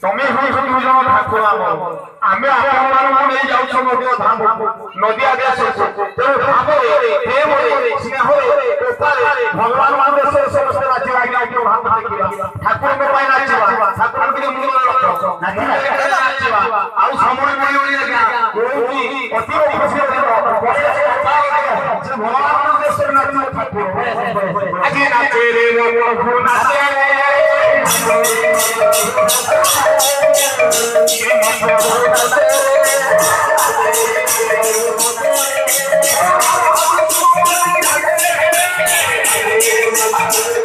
तमें हम सब जन ठाकुर आमे आपण मानू नहीं जाउ छ नदी आगे से तो भाबरे प्रेमरे स्नेहरे कृपारे भगवान मान से समस्त राज्य आगे आगे भाव किला ठाकुर को पाई नाचिबा ठाकुर के मुंड रख नाचिबा आउ समय मिलुनी लगा कोई अति खुशी भगवान मान से नाचिबा ठाकुर आज नाचे रे प्रभु नाचे Thank you.